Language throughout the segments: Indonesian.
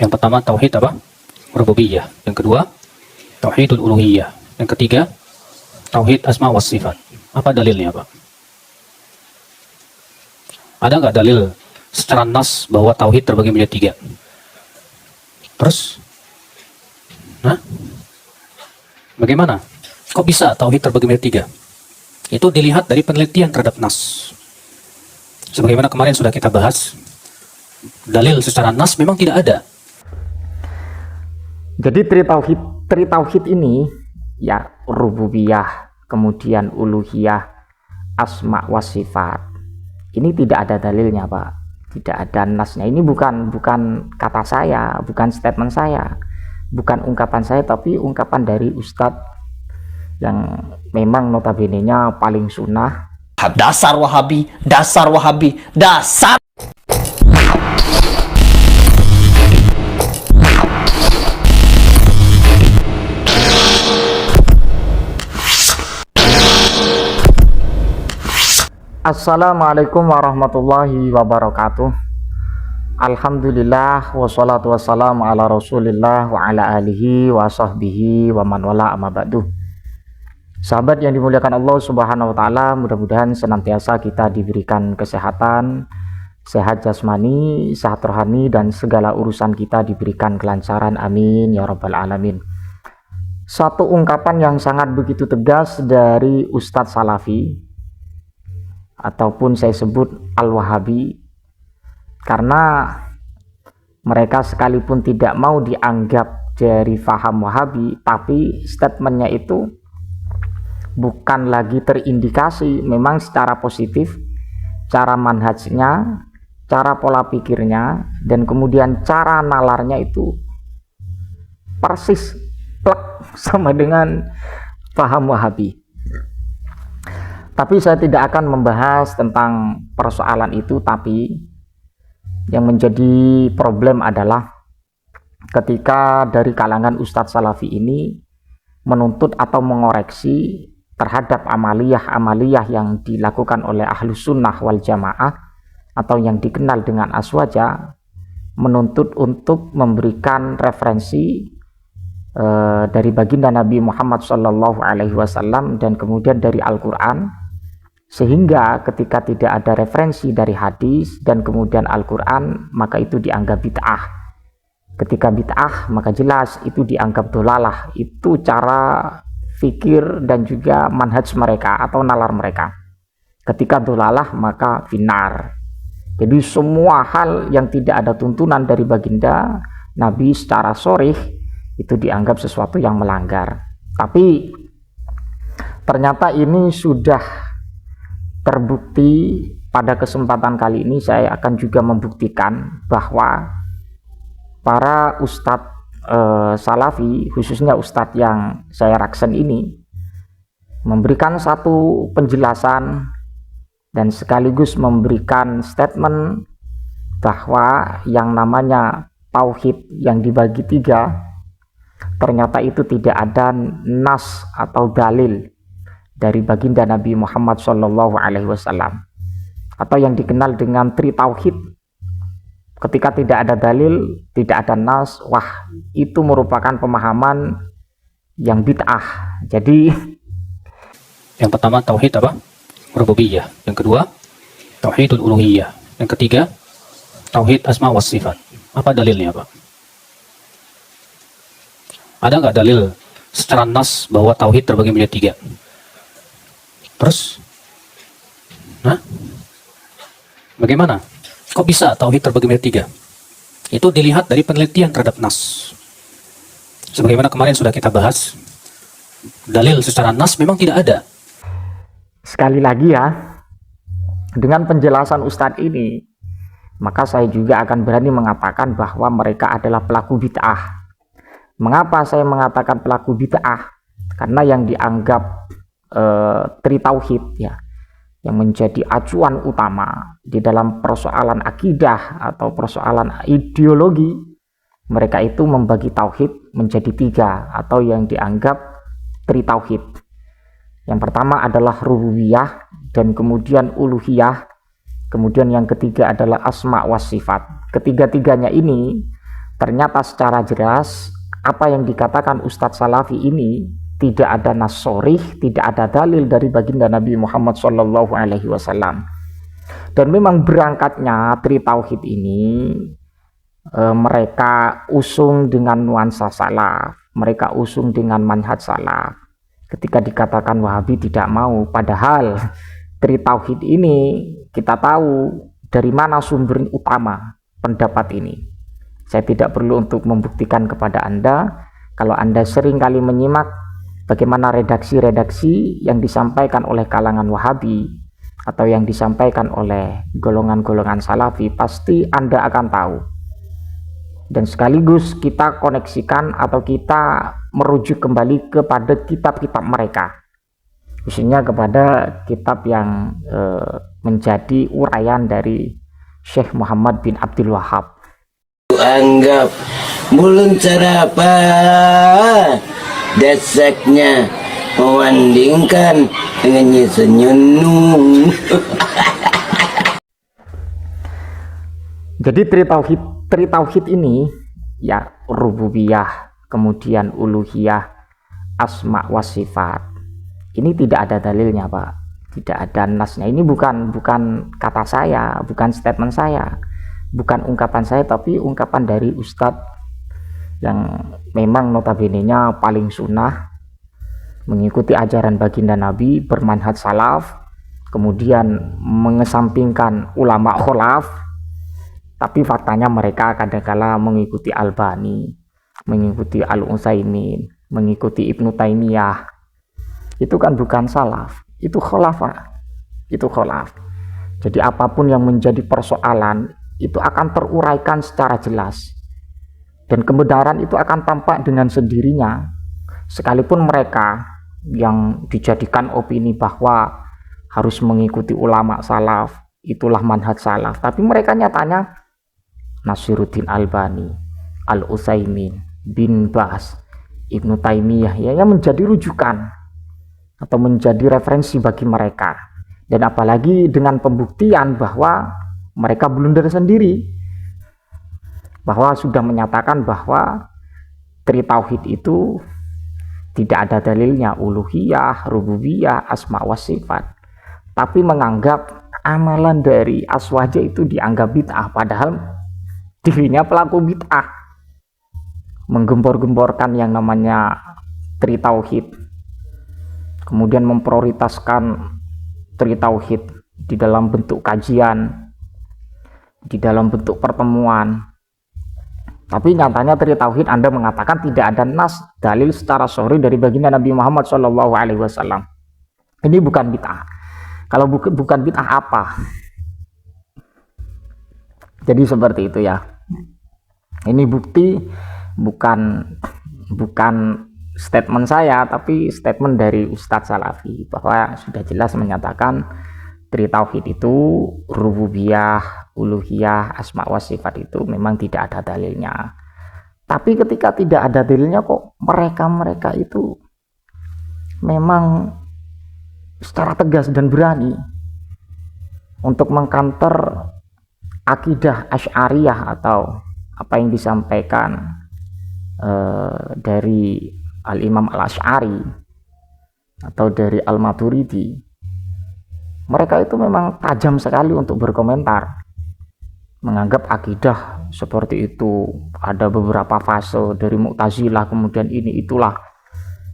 Yang pertama tauhid apa? Rububiyah. Yang kedua tauhidul uluhiyah. Yang ketiga tauhid asma was sifat. Apa dalilnya, Pak? Ada nggak dalil secara nas bahwa tauhid terbagi menjadi tiga? Terus, bagaimana? Kok bisa tauhid terbagi menjadi tiga? Itu dilihat dari penelitian terhadap nas. Sebagaimana kemarin sudah kita bahas, dalil secara nas memang tidak ada. Jadi tri tauhid ini ya rububiyah, kemudian uluhiyah, asma wa sifat. Ini tidak ada dalilnya, Pak. Tidak ada nasnya. Ini bukan kata saya, bukan statement saya, bukan ungkapan saya, tapi ungkapan dari ustadz yang memang notabene-nya paling sunnah. Dasar Wahabi, dasar Wahabi, dasar. Assalamualaikum warahmatullahi wabarakatuh. Alhamdulillah wassalatu wassalamu ala rasulillah wa ala alihi wa sahbihi wa man wala amma ba'du. Sahabat yang dimuliakan Allah subhanahu wa ta'ala, mudah-mudahan senantiasa kita diberikan kesehatan, sehat jasmani, sehat rohani, dan segala urusan kita diberikan kelancaran, amin ya rabbal alamin. Satu ungkapan yang sangat begitu tegas dari Ustadz Salafi, ataupun saya sebut Al-Wahabi, karena mereka sekalipun tidak mau dianggap dari faham Wahabi, tapi statementnya itu bukan lagi terindikasi memang secara positif cara manhajnya, cara pola pikirnya, dan kemudian cara nalarnya itu persis plek sama dengan faham Wahabi. Tapi saya tidak akan membahas tentang persoalan itu, tapi yang menjadi problem adalah ketika dari kalangan Ustadz Salafi ini menuntut atau mengoreksi terhadap amaliyah yang dilakukan oleh Ahlus Sunnah wal Jamaah atau yang dikenal dengan aswaja, menuntut untuk memberikan referensi dari baginda Nabi Muhammad SAW dan kemudian dari Al-Quran, sehingga ketika tidak ada referensi dari hadis dan kemudian Al-Quran, maka itu dianggap bid'ah. Ketika bid'ah, maka jelas itu dianggap dolalah. Itu cara fikir dan juga manhaj mereka atau nalar mereka. Ketika dolalah, maka finar. Jadi semua hal yang tidak ada tuntunan dari baginda Nabi secara sharih itu dianggap sesuatu yang melanggar. Tapi ternyata ini sudah terbukti. Pada kesempatan kali ini saya akan juga membuktikan bahwa para ustadz Salafi, khususnya ustadz yang saya raksen ini, memberikan satu penjelasan dan sekaligus memberikan statement bahwa yang namanya tauhid yang dibagi tiga, ternyata itu tidak ada nas atau dalil dari baginda Nabi Muhammad SAW, atau yang dikenal dengan tri tauhid. Ketika tidak ada dalil, tidak ada nas, wah itu merupakan pemahaman yang bid'ah. Jadi Yang pertama tauhid apa? Rububiyah. Yang kedua tauhidul uluhiyah. Yang ketiga tauhid asma was sifat. Apa dalilnya, Pak? Ada nggak dalil secara nas bahwa tauhid terbagi menjadi tiga? Terus, bagaimana? Kok bisa tauhid terbagi menjadi tiga? Itu dilihat dari penelitian terhadap nas. Sebagaimana kemarin sudah kita bahas, dalil secara nas memang tidak ada. sekali lagi ya, dengan penjelasan Ustadz ini, maka saya juga akan berani mengatakan bahwa mereka adalah pelaku bid'ah. Mengapa saya mengatakan pelaku bid'ah? Karena yang dianggap tri tauhid ya, yang menjadi acuan utama di dalam persoalan akidah atau persoalan ideologi, mereka itu membagi tauhid menjadi tiga atau yang dianggap tri tauhid. Yang pertama adalah rububiyah, dan kemudian uluhiyah, kemudian yang ketiga adalah asma was sifat. Ketiga-tiganya ini ternyata secara jelas apa yang dikatakan Ustadz Salafi ini tidak ada nas sharih, tidak ada dalil dari baginda Nabi Muhammad SAW. Dan memang berangkatnya Tri Tauhid ini mereka usung dengan nuansa salaf, mereka usung dengan manhaj salaf. Ketika dikatakan Wahabi tidak mau, padahal Tri Tauhid ini kita tahu dari mana sumber utama pendapat ini. Saya tidak perlu untuk membuktikan kepada Anda. Kalau Anda sering kali menyimak bagaimana redaksi-redaksi yang disampaikan oleh kalangan Wahabi atau yang disampaikan oleh golongan-golongan Salafi, pasti Anda akan tahu. Dan sekaligus kita koneksikan atau kita merujuk kembali kepada kitab-kitab mereka, khususnya kepada kitab yang menjadi uraian dari Syekh Muhammad bin Abdul Wahab. Anggap belum apa dasaknya membandingkan dengan senyum. Jadi Tri Tauhid ini ya rububiyah, kemudian uluhiyah, asma wa sifat. Ini tidak ada dalilnya, Pak. Tidak ada nasnya. Ini bukan kata saya, bukan statement saya, bukan ungkapan saya, tapi ungkapan dari Ustadz yang memang notabene-nya paling sunnah, mengikuti ajaran baginda Nabi, bermanhaj salaf, kemudian mengesampingkan ulama kholaf. Tapi faktanya mereka kadangkala mengikuti Albani, mengikuti Al-Utsaimin, mengikuti Ibnu Taimiyah. Itu kan bukan salaf, itu kholaf. Itu kholaf. Jadi apapun yang menjadi persoalan itu akan teruraikan secara jelas. Dan kebenaran itu akan tampak dengan sendirinya. Sekalipun mereka yang dijadikan opini bahwa harus mengikuti ulama salaf, itulah manhaj salaf. Tapi mereka nyatanya Nasiruddin Albani, Al-Utsaimin, Bin Baz, Ibnu Taimiyah ya, yang menjadi rujukan atau menjadi referensi bagi mereka. Dan apalagi dengan pembuktian bahwa mereka blunder sendiri, bahwa sudah menyatakan bahwa Tri Tauhid itu tidak ada dalilnya, uluhiyah, rububiyah, asma wa sifat, tapi menganggap amalan dari Aswaja itu dianggap bid'ah, padahal dirinya pelaku bid'ah, menggembor-gemborkan yang namanya Tri Tauhid, kemudian memprioritaskan Tri Tauhid di dalam bentuk kajian, di dalam bentuk pertemuan. Tapi nyatanya Tri Tauhid Anda mengatakan tidak ada nas dalil secara sahih dari baginda Nabi Muhammad SAW. Ini bukan bid'ah. Kalau bukan bid'ah apa? Jadi seperti itu ya. Ini bukti bukan statement saya, tapi statement dari Ustadz Salafi, bahwa sudah jelas menyatakan Tri Tauhid itu rububiyah, uluhiyah, asma wa sifat itu memang tidak ada dalilnya. Tapi ketika tidak ada dalilnya, kok mereka itu memang secara tegas dan berani untuk mengkanter akidah Asy'ariyah atau apa yang disampaikan dari Al-Imam Al-Asy'ari atau dari Al-Maturidi. Mereka itu memang tajam sekali untuk berkomentar, menganggap akidah seperti itu ada beberapa fase dari Mu'tazilah, kemudian ini itulah.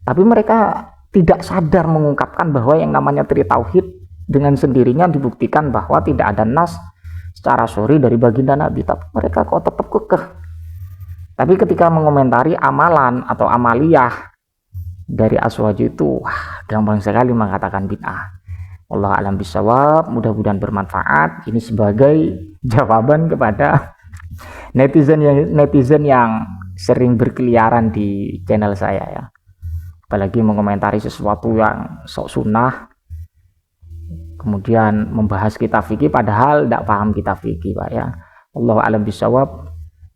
Tapi mereka tidak sadar mengungkapkan bahwa yang namanya Tri Tauhid dengan sendirinya dibuktikan bahwa tidak ada nas secara sahih dari baginda Nabi, tapi mereka kok tetap kekeh. Tapi ketika mengomentari amalan atau amaliyah dari Aswaja itu, gampang sekali mengatakan bid'ah. Allah alam bisawab, mudah-mudahan bermanfaat. Ini sebagai jawaban kepada netizen yang sering berkeliaran di channel saya ya. Apalagi mengomentari sesuatu yang sok sunnah, kemudian membahas kitab fikih padahal tidak paham kitab fikih, Pak ya. Allah alam bisawab.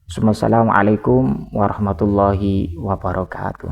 Wassalamualaikum warahmatullahi wabarakatuh.